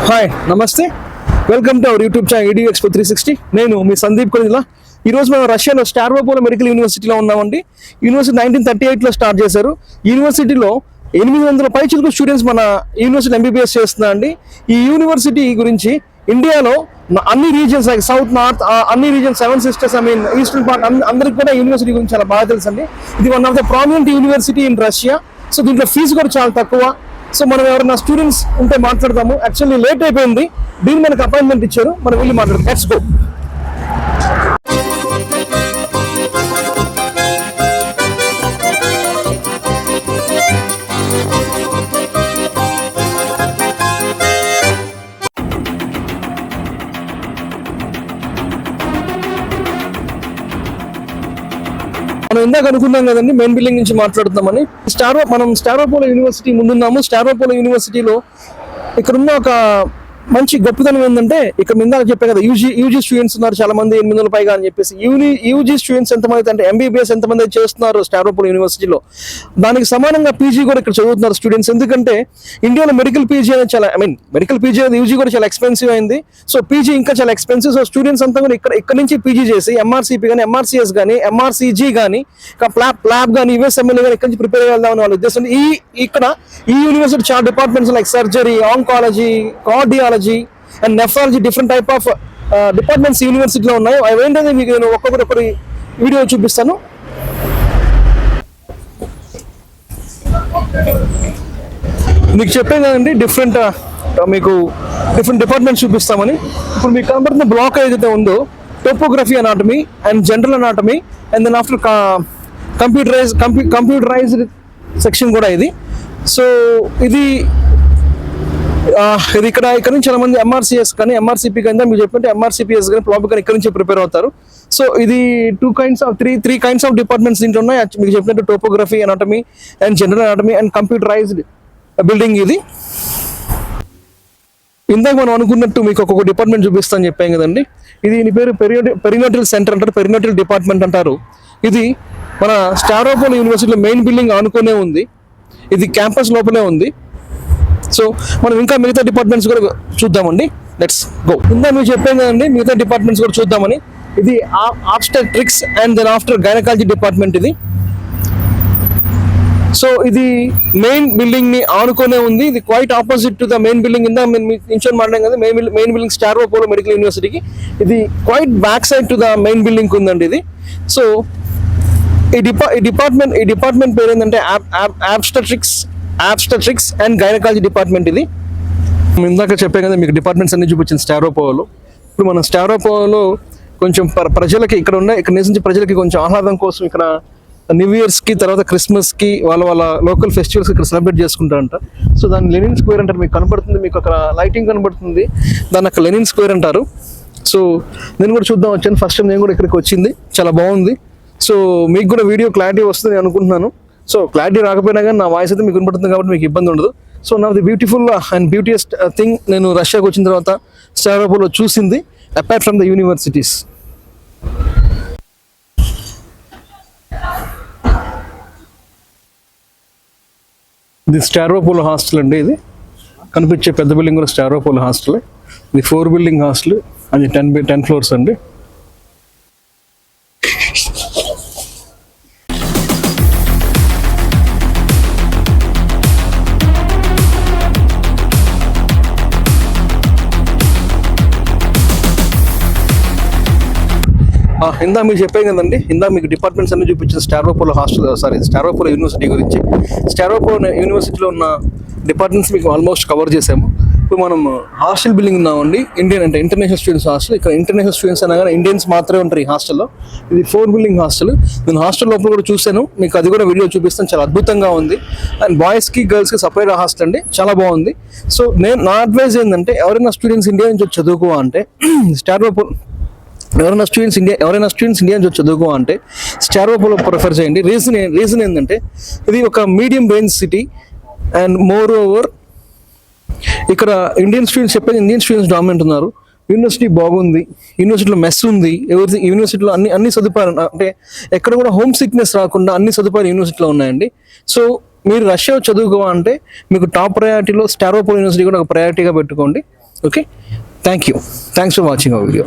Hi నమస్తే, welcome to our YouTube channel EDU Expo 360. నేను మీ సందీప్ కొనిలా. ఈరోజు మనం రష్యాలో స్టారోపోలో మెడికల్ యూనివర్సిటీలో ఉన్నామండి. యూనివర్సిటీ 1938లో స్టార్ట్ చేశారు. యూనివర్సిటీలో 800 పైచిలకు స్టూడెంట్స్ మన యూనివర్సిటీ MBBS చేస్తున్నారండి. ఈ యూనివర్సిటీ గురించి ఇండియాలో అన్ని రీజియన్స్ లైక్ సౌత్ నార్త్ అన్ని రీజియన్స్ 7 సిస్టర్స్ ఈస్టర్న్ పార్ట్ అందరికి కూడా యూనివర్సిటీ గురించి చాలా బాగా తెలుసు అండి. ఇది one of the prominent university in Russia. So దీంట్లో ఫీజు కూడా చాలా తక్కువ. సో మనం ఎవరైనా స్టూడెంట్స్ ఉంటే మాట్లాడతాము. యాక్చువల్లీ లేట్ అయిపోయింది, దీన్ని మనకు అపాయింట్మెంట్ ఇచ్చారు, మనం వెళ్ళి మాట్లాడతాం. Let's go. మనం ఇందాక అనుకున్నాం కదండి, మెయిన్ బిల్డింగ్ నుంచి మాట్లాడుతున్నామని. మనం స్టారోపోలో యూనివర్సిటీ ముందున్నాము. స్టారోపోలో యూనివర్సిటీలో ఇక్కడ ఉన్న ఒక మంచి గొప్పతనం ఏంటంటే, ఇక్కడ ఇందాక చెప్పే కదా యూజీ స్టూడెంట్స్ ఉన్నారు చాలా మంది, 800 పైగా అని చెప్పేసి. యూజీ స్టూడెంట్స్ ఎంతమంది అంటే MBBS ఎంతమంది చేస్తున్నారు స్టారోపోలో యూనివర్సిటీలో, దానికి సమానంగా పీజీ కూడా ఇక్కడ చదువుతున్నారు స్టూడెంట్స్. ఎందుకంటే ఇండియాలో మెడికల్ పీజీ అనేది చాలా మెడికల్ పీజీ అనేది యూజీ కూడా చాలా ఎక్స్పెన్సివ్ అయింది. సో పీజీ ఇంకా చాలా ఎక్స్పెన్సివ్. సో స్టూడెంట్స్ అంతా కూడా ఇక్కడ నుంచి పీజీ చేసి MRCP కానీ MRCS కానీ MRCG కానీ ప్లాబ్ కానీ USMLE కానీ ఇక్కడ నుంచి ప్రిపేర్ వెళ్దామని వాళ్ళ ఉద్దేశం. ఈ యూనివర్సిటీ చాలా departments like surgery, oncology, cardiology and nephrology, different type of departments యూనివర్సిటీలో ఉన్నాయి. అవి ఏంటంటే మీకు నేను ఒక్కొక్కరి వీడియో చూపిస్తాను. మీకు చెప్పాను కదండి, మీకు డిఫరెంట్ డిపార్ట్మెంట్స్ చూపిస్తామని. ఇప్పుడు మీకు కనబడుతున్న బ్లాక్ ఏదైతే ఉందో, topography anatomy and general anatomy and then after computerised section కూడా ఇది. సో ఇది ఇక్కడ నుంచి చాలా మంది MRCS కానీ MRCP కానీ మీరు చెప్పంటే MRCPS కానీ ప్రాబ్లమ్ కానీ ఇక్కడ నుంచి ప్రిపేర్ అవుతారు. సో ఇది త్రీ కైండ్స్ ఆఫ్ డిపార్ట్మెంట్స్ దీంట్లో ఉన్నాయి. మీకు చెప్పినట్టు topography anatomy and general anatomy and computerised building ఇది. ఇందాక మనం అనుకున్నట్టు మీకు ఒక్కొక్క డిపార్ట్మెంట్ చూపిస్తాను చెప్పాం కదండి. దీని పేరు పెరినోటల్ సెంటర్ అంటారు, పెరినోటల్ డిపార్ట్మెంట్ అంటారు. ఇది మన స్టారోపోలో యూనివర్సిటీలో మెయిన్ బిల్డింగ్ ఆనుకునే ఉంది. ఇది క్యాంపస్ లోపలే ఉంది. సో మనం ఇంకా మిగతా డిపార్ట్మెంట్స్ కూడా చూద్దామండి. Let's go. ఇందా మీరు చెప్పాను కదండి, మిగతా డిపార్ట్మెంట్స్ కూడా చూద్దామని. ఇది obstetrics and then after gynaecology department ఇది. సో ఇది మెయిన్ బిల్డింగ్ ని ఆనుకునే ఉంది. ఇది quite opposite to the main building. ఇందా నించొని మాట్లాడాం కదా, మెయిన్ బిల్డింగ్ స్టారోపోలో మెడికల్ యూనివర్సిటీకి. ఇది quite back side to the main building ఉందండి ఇది. సో ఈ డిపార్ట్మెంట్ పేరు ఏంటంటే ఆబ్స్టెట్రిక్స్ అండ్ గైనకాలజీ డిపార్ట్మెంట్ ఇది. ఇందాక చెప్పే కదా మీకు డిపార్ట్మెంట్స్ అన్ని చూపించింది స్టారోపోలో. ఇప్పుడు మన స్టారోపోలో కొంచెం ప్రజలకి ఇక్కడ నివసించే ప్రజలకి కొంచెం ఆహ్లాదం కోసం ఇక్కడ న్యూ ఇయర్స్ కి తర్వాత క్రిస్మస్ కి వాళ్ళ లోకల్ ఫెస్టివల్స్ ఇక్కడ సెలబ్రేట్ చేసుకుంటారంట. సో దాన్ని లెనిన్ స్క్వేర్ అంటారు. మీకు కనబడుతుంది, మీకు అక్కడ లైటింగ్ కనబడుతుంది, దాన్ని అక్కడ లెనిన్ స్క్వేర్ అంటారు. సో నేను కూడా చూద్దాం వచ్చాను. ఫస్ట్ టైం నేను కూడా ఇక్కడికి వచ్చింది, చాలా బాగుంది. సో మీకు కూడా వీడియో క్లారిటీ వస్తుంది అనుకుంటున్నాను. సో క్లారిటీ రాకపోయినా కానీ నా వాయిస్ అయితే మీకు వినపడుతుంది కాబట్టి మీకు ఇబ్బంది ఉండదు. సో నా ది బ్యూటిఫుల్ అండ్ బ్యూటియస్ట్ థింగ్ నేను రష్యాకి వచ్చిన తర్వాత స్టారోపోలో చూసింది, అపార్ట్ ఫ్రమ్ ద యూనివర్సిటీస్. ఇది స్టారోపోలో హాస్టల్ అండి. ఇది కనిపించే పెద్ద బిల్డింగ్ కూడా స్టారోపోలో హాస్టల్. ఇది 4 బిల్డింగ్ హాస్టల్, అది 10 ఫ్లోర్స్ అండి. ఇందా మీకు చెప్పాను కదండి, ఇందా మీకు డిపార్ట్మెంట్స్ అన్ని చూపించిన స్టారోపోలో స్టారోపోలో యూనివర్సిటీ గురించి. స్టారోపోలో యూనివర్సిటీలో ఉన్న డిపార్ట్మెంట్స్ మీకు ఆల్మోస్ట్ కవర్ చేసాము. ఇప్పుడు మనం హాస్టల్ బిల్డింగ్ ఉన్నామండి, ఇంటర్నేషనల్ స్టూడెంట్స్ హాస్టల్. ఇక్కడ ఇంటర్నేషనల్ స్టూడెంట్స్ అయినా కానీ ఇండియన్స్ మాత్రమే ఉంటారు ఈ హాస్టల్లో. ఇది 4 బిల్డింగ్ హాస్టల్. నేను హాస్టల్ లోపల కూడా చూశాను, మీకు అది కూడా వీడియో చూపిస్తాను. చాలా అద్భుతంగా ఉంది. అండ్ బాయ్స్కి గర్ల్స్కి సపరేట్ హాస్టల్ అండి, చాలా బాగుంది. సో నా అడ్వైజ్ ఏంటంటే, ఎవరైనా స్టూడెంట్స్ ఇండియా నుంచి చదువుకో అంటే ఎవరైనా స్టూడెంట్స్ ఇండియా నుంచి చదువుకో అంటే స్టారోపోలో ప్రిఫర్ చేయండి. రీజన్ ఏంటంటే, ఇది ఒక medium range city and more over ఇక్కడ ఇండియన్ స్టూడెంట్స్ డామినెంట్ ఉన్నారు. యూనివర్సిటీ బాగుంది, యూనివర్సిటీలో మెస్ ఉంది, యూనివర్సిటీలో అన్ని సదుపాయాలు అంటే ఎక్కడ కూడా హోమ్ సిక్నెస్ రాకుండా అన్ని సదుపాయాలు యూనివర్సిటీలో ఉన్నాయండి. సో మీరు రష్యా చదువుకోవాలంటే మీకు టాప్ ప్రయారిటీలో స్టారోపోల్ యూనివర్సిటీ కూడా ఒక ప్రయారిటీగా పెట్టుకోండి. Okay, thank you, thanks for watching our video.